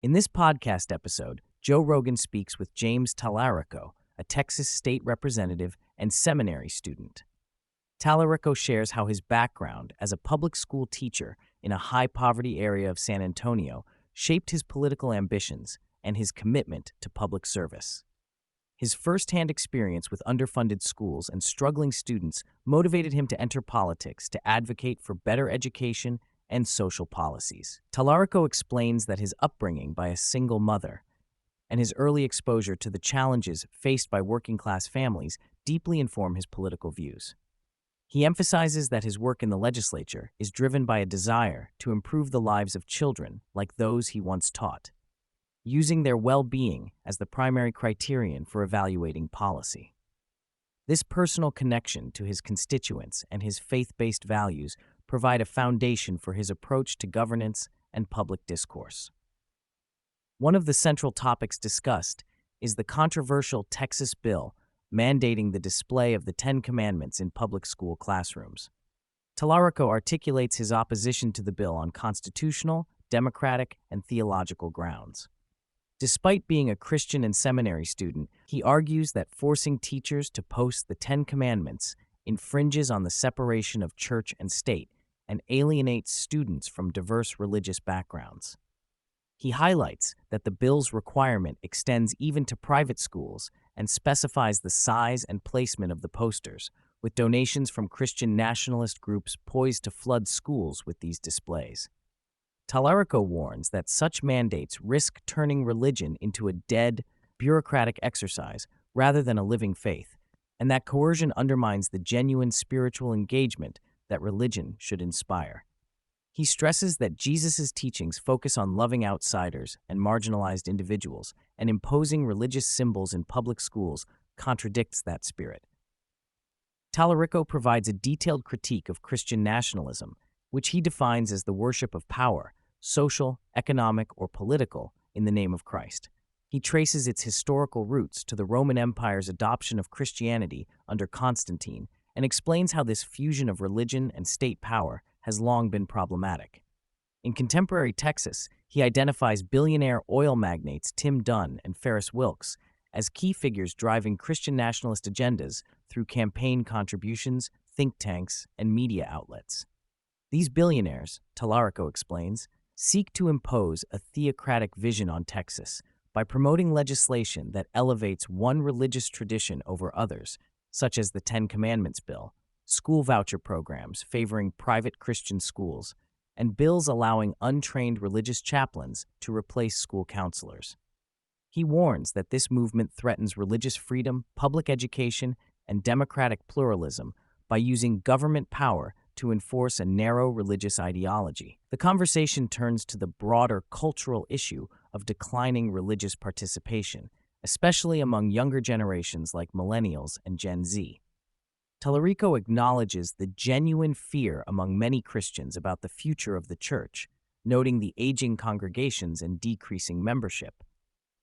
In this podcast episode, Joe Rogan speaks with James Talarico, a Texas state representative and seminary student. Talarico shares how his background as a public school teacher in a high-poverty area of San Antonio shaped his political ambitions and his commitment to public service. His first-hand experience with underfunded schools and struggling students motivated him to enter politics to advocate for better education and social policies. Talarico explains that his upbringing by a single mother and his early exposure to the challenges faced by working-class families deeply inform his political views. He emphasizes that his work in the legislature is driven by a desire to improve the lives of children like those he once taught, using their well-being as the primary criterion for evaluating policy. This personal connection to his constituents and his faith-based values provide a foundation for his approach to governance and public discourse. One of the central topics discussed is the controversial Texas bill mandating the display of the Ten Commandments in public school classrooms. Talarico articulates his opposition to the bill on constitutional, democratic, and theological grounds. Despite being a Christian and seminary student, he argues that forcing teachers to post the Ten Commandments infringes on the separation of church and state and alienates students from diverse religious backgrounds. He highlights that the bill's requirement extends even to private schools and specifies the size and placement of the posters, with donations from Christian nationalist groups poised to flood schools with these displays. Talarico warns that such mandates risk turning religion into a dead, bureaucratic exercise rather than a living faith, and that coercion undermines the genuine spiritual engagement that religion should inspire. He stresses that Jesus' teachings focus on loving outsiders and marginalized individuals, and imposing religious symbols in public schools contradicts that spirit. Talarico provides a detailed critique of Christian nationalism, which he defines as the worship of power, social, economic, or political, in the name of Christ. He traces its historical roots to the Roman Empire's adoption of Christianity under Constantine and explains how this fusion of religion and state power has long been problematic. In contemporary Texas, he identifies billionaire oil magnates Tim Dunn and Ferris Wilks as key figures driving Christian nationalist agendas through campaign contributions, think tanks, and media outlets. These billionaires, Talarico explains, seek to impose a theocratic vision on Texas by promoting legislation that elevates one religious tradition over others, such as the Ten Commandments bill, school voucher programs favoring private Christian schools, and bills allowing untrained religious chaplains to replace school counselors. He warns that this movement threatens religious freedom, public education, and democratic pluralism by using government power to enforce a narrow religious ideology. The conversation turns to the broader cultural issue of declining religious participation, especially among younger generations like millennials and Gen Z. Talarico acknowledges the genuine fear among many Christians about the future of the church, noting the aging congregations and decreasing membership.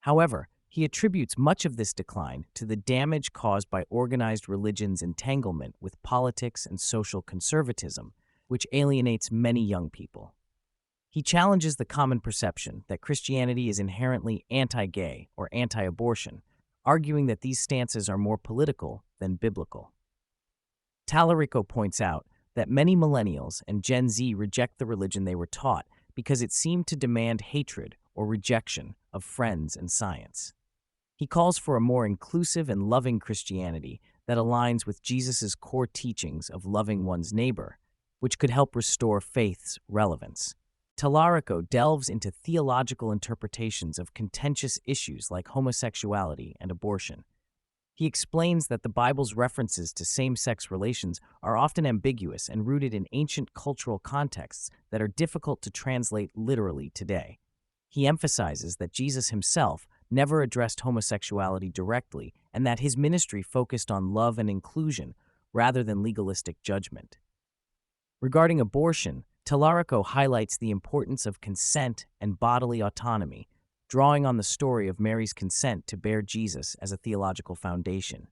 However, he attributes much of this decline to the damage caused by organized religion's entanglement with politics and social conservatism, which alienates many young people. He challenges the common perception that Christianity is inherently anti-gay or anti-abortion, arguing that these stances are more political than biblical. Talarico points out that many millennials and Gen Z reject the religion they were taught because it seemed to demand hatred or rejection of friends and science. He calls for a more inclusive and loving Christianity that aligns with Jesus' core teachings of loving one's neighbor, which could help restore faith's relevance. Talarico delves into theological interpretations of contentious issues like homosexuality and abortion. He explains that the Bible's references to same-sex relations are often ambiguous and rooted in ancient cultural contexts that are difficult to translate literally today. He emphasizes that Jesus himself never addressed homosexuality directly and that his ministry focused on love and inclusion rather than legalistic judgment. Regarding abortion, Talarico highlights the importance of consent and bodily autonomy, drawing on the story of Mary's consent to bear Jesus as a theological foundation.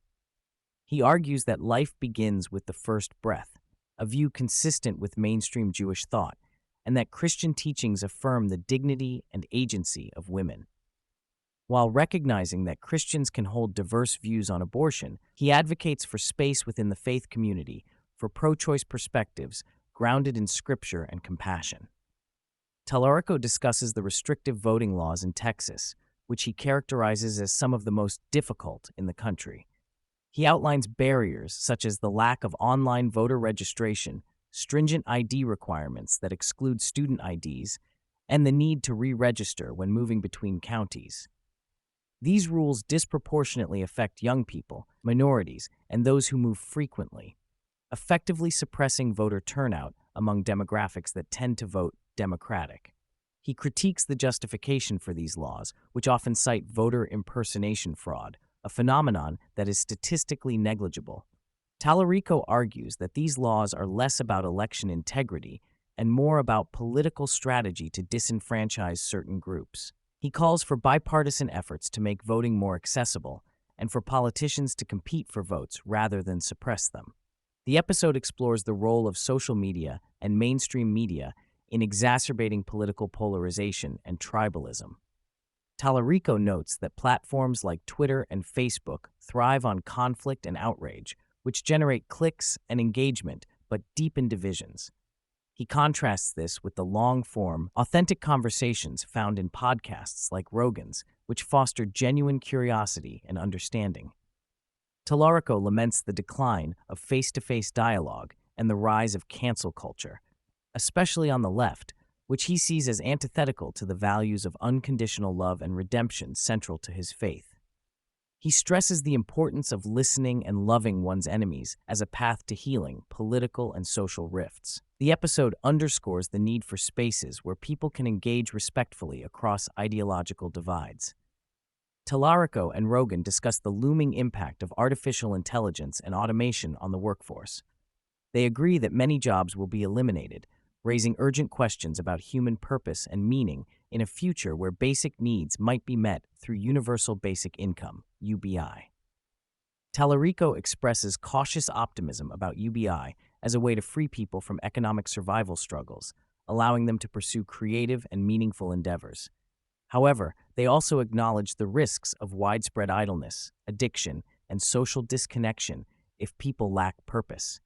He argues that life begins with the first breath, a view consistent with mainstream Jewish thought, and that Christian teachings affirm the dignity and agency of women. While recognizing that Christians can hold diverse views on abortion, he advocates for space within the faith community for pro-choice perspectives grounded in scripture and compassion. Talarico discusses the restrictive voting laws in Texas, which he characterizes as some of the most difficult in the country. He outlines barriers such as the lack of online voter registration, stringent ID requirements that exclude student IDs, and the need to re-register when moving between counties. These rules disproportionately affect young people, minorities, and those who move frequently, effectively suppressing voter turnout among demographics that tend to vote Democratic. He critiques the justification for these laws, which often cite voter impersonation fraud, a phenomenon that is statistically negligible. Talarico argues that these laws are less about election integrity and more about political strategy to disenfranchise certain groups. He calls for bipartisan efforts to make voting more accessible and for politicians to compete for votes rather than suppress them. The episode explores the role of social media and mainstream media in exacerbating political polarization and tribalism. Talarico notes that platforms like Twitter and Facebook thrive on conflict and outrage, which generate clicks and engagement but deepen divisions. He contrasts this with the long-form, authentic conversations found in podcasts like Rogan's, which foster genuine curiosity and understanding. Talarico laments the decline of face-to-face dialogue and the rise of cancel culture, especially on the left, which he sees as antithetical to the values of unconditional love and redemption central to his faith. He stresses the importance of listening and loving one's enemies as a path to healing political and social rifts. The episode underscores the need for spaces where people can engage respectfully across ideological divides. Talarico and Rogan discuss the looming impact of artificial intelligence and automation on the workforce. They agree that many jobs will be eliminated, raising urgent questions about human purpose and meaning in a future where basic needs might be met through Universal Basic Income, UBI. Talarico expresses cautious optimism about UBI as a way to free people from economic survival struggles, allowing them to pursue creative and meaningful endeavors. However, they also acknowledge the risks of widespread idleness, addiction, and social disconnection if people lack purpose.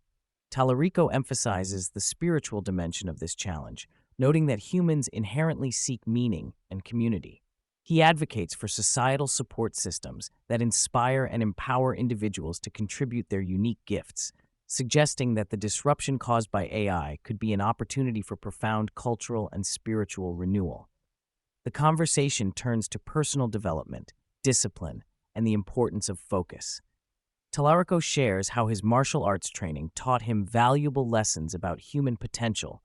Talarico emphasizes the spiritual dimension of this challenge, noting that humans inherently seek meaning and community. He advocates for societal support systems that inspire and empower individuals to contribute their unique gifts, suggesting that the disruption caused by AI could be an opportunity for profound cultural and spiritual renewal. The conversation turns to personal development, discipline, and the importance of focus. Talarico shares how his martial arts training taught him valuable lessons about human potential,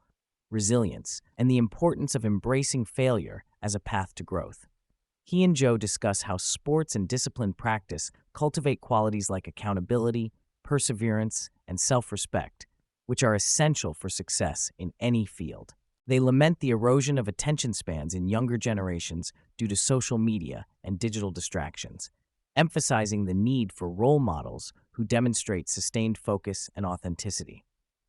resilience, and the importance of embracing failure as a path to growth. He and Joe discuss how sports and disciplined practice cultivate qualities like accountability, perseverance, and self-respect, which are essential for success in any field. They lament the erosion of attention spans in younger generations due to social media and digital distractions, emphasizing the need for role models who demonstrate sustained focus and authenticity.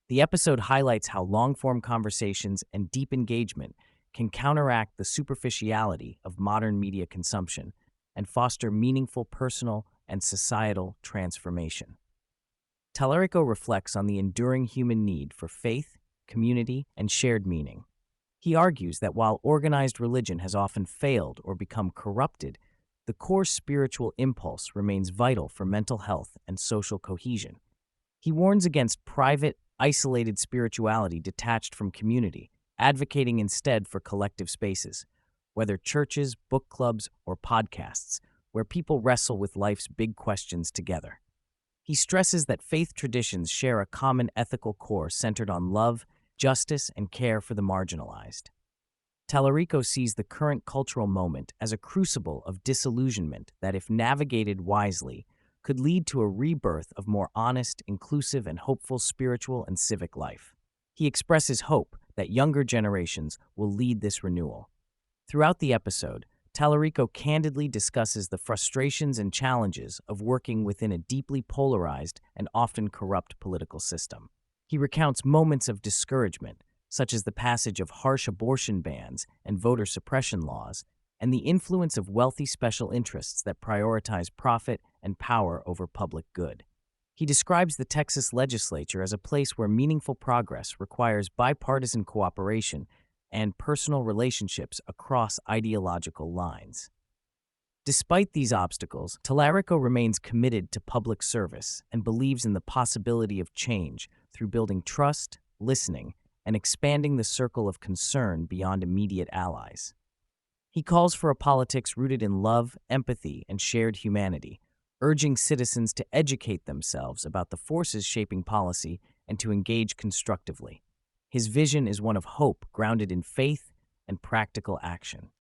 The episode highlights how long-form conversations and deep engagement can counteract the superficiality of modern media consumption and foster meaningful personal and societal transformation. Talarico reflects on the enduring human need for faith, community, and shared meaning. He argues that while organized religion has often failed or become corrupted, the core spiritual impulse remains vital for mental health and social cohesion. He warns against private, isolated spirituality detached from community, advocating instead for collective spaces, whether churches, book clubs, or podcasts, where people wrestle with life's big questions together. He stresses that faith traditions share a common ethical core centered on love, justice, and care for the marginalized. Talarico sees the current cultural moment as a crucible of disillusionment that, if navigated wisely, could lead to a rebirth of more honest, inclusive, and hopeful spiritual and civic life. He expresses hope that younger generations will lead this renewal. Throughout the episode, Talarico candidly discusses the frustrations and challenges of working within a deeply polarized and often corrupt political system. He recounts moments of discouragement, such as the passage of harsh abortion bans and voter suppression laws, and the influence of wealthy special interests that prioritize profit and power over public good. He describes the Texas legislature as a place where meaningful progress requires bipartisan cooperation and personal relationships across ideological lines. Despite these obstacles, Talarico remains committed to public service and believes in the possibility of change through building trust, listening, and expanding the circle of concern beyond immediate allies. He calls for a politics rooted in love, empathy, and shared humanity, urging citizens to educate themselves about the forces shaping policy and to engage constructively. His vision is one of hope grounded in faith and practical action.